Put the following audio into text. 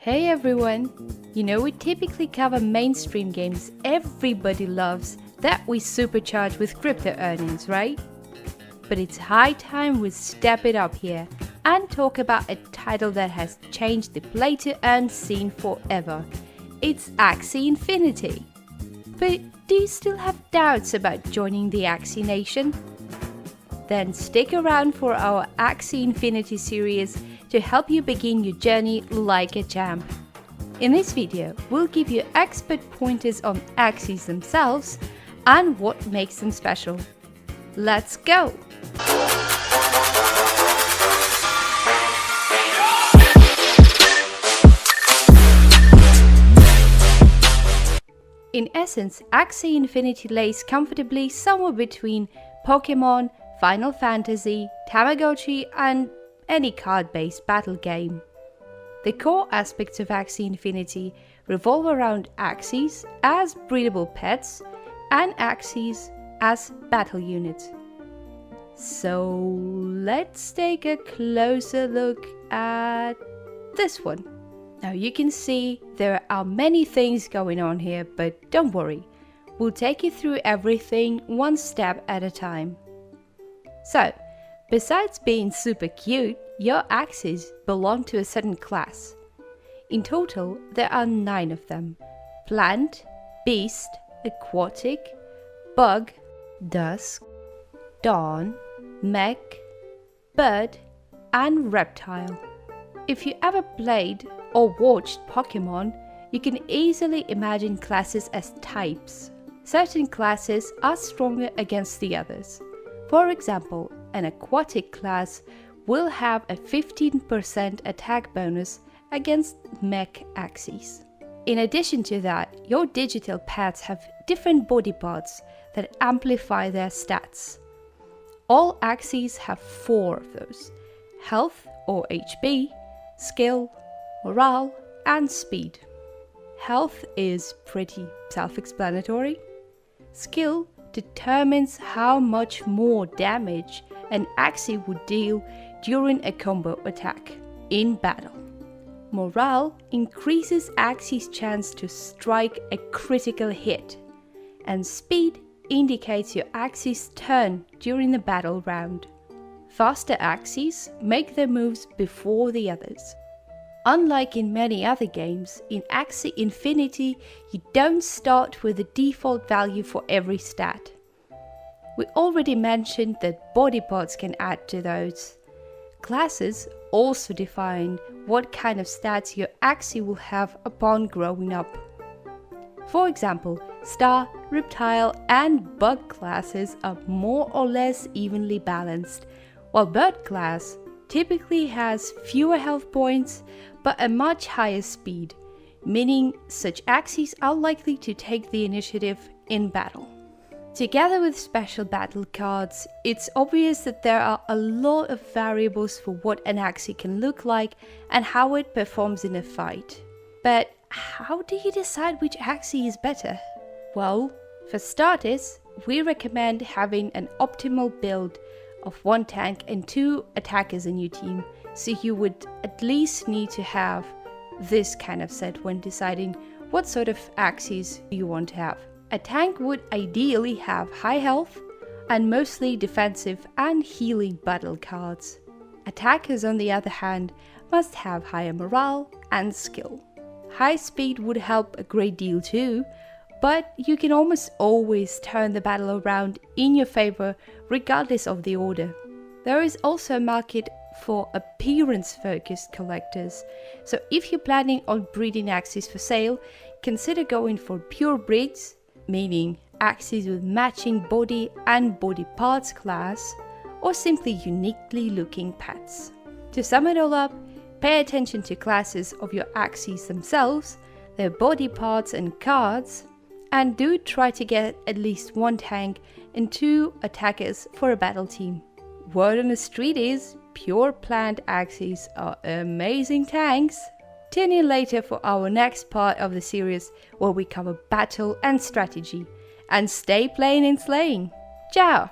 Hey everyone! You know, we typically cover mainstream games everybody loves that we supercharge with crypto earnings, right? But it's high time we step it up here and talk about a title that has changed the play to earn scene forever. It's Axie Infinity. But do you still have doubts about joining the Axie Nation? Then stick around for our Axie Infinity series to help you begin your journey like a champ. In this video, we'll give you expert pointers on Axies themselves and what makes them special. Let's go! In essence, Axie Infinity lays comfortably somewhere between Pokemon, Final Fantasy, Tamagotchi, and any card-based battle game. The core aspects of Axie Infinity revolve around Axies as breedable pets and Axies as battle units. So let's take a closer look at this one. Now you can see there are many things going on here, but don't worry, we'll take you through everything one step at a time. So, besides being super cute, your Axies belong to a certain class. In total, there are 9 of them: Plant, Beast, Aquatic, Bug, Dusk, Dawn, Mech, Bird, and Reptile. If you ever played or watched Pokemon, you can easily imagine classes as types. Certain classes are stronger against the others. For example, an aquatic class will have a 15% attack bonus against mech Axies. In addition to that, your digital pets have different body parts that amplify their stats. All Axies have 4 of those: health or HP, skill, morale, and speed. Health is pretty self-explanatory. Skill determines how much more damage an Axie would deal during a combo attack in battle. Morale increases Axie's chance to strike a critical hit, and speed indicates your Axie's turn during the battle round. Faster Axies make their moves before the others. Unlike in many other games, in Axie Infinity, you don't start with the default value for every stat. We already mentioned that body parts can add to those. Classes also define what kind of stats your Axie will have upon growing up. For example, Star, Reptile, and Bug classes are more or less evenly balanced, while Bird class typically has fewer health points but a much higher speed, meaning such Axies are likely to take the initiative in battle. Together with special battle cards, it's obvious that there are a lot of variables for what an Axie can look like and how it performs in a fight. But how do you decide which Axie is better? Well, for starters, we recommend having an optimal build of 1 tank and 2 attackers in your team, so you would at least need to have this kind of set when deciding what sort of Axies you want to have. A tank would ideally have high health and mostly defensive and healing battle cards. Attackers, on the other hand, must have higher morale and skill. High speed would help a great deal too, but you can almost always turn the battle around in your favor regardless of the order. There is also a market for appearance-focused collectors, so if you're planning on breeding Axies for sale, consider going for pure breeds, meaning Axies with matching body and body parts class, or simply uniquely looking pets. To sum it all up, pay attention to classes of your Axies themselves, their body parts and cards, and do try to get at least 1 tank and 2 attackers for a battle team. Word on the street is, pure plant Axies are amazing tanks. Tune in later for our next part of the series where we cover battle and strategy. And stay playing and slaying. Ciao!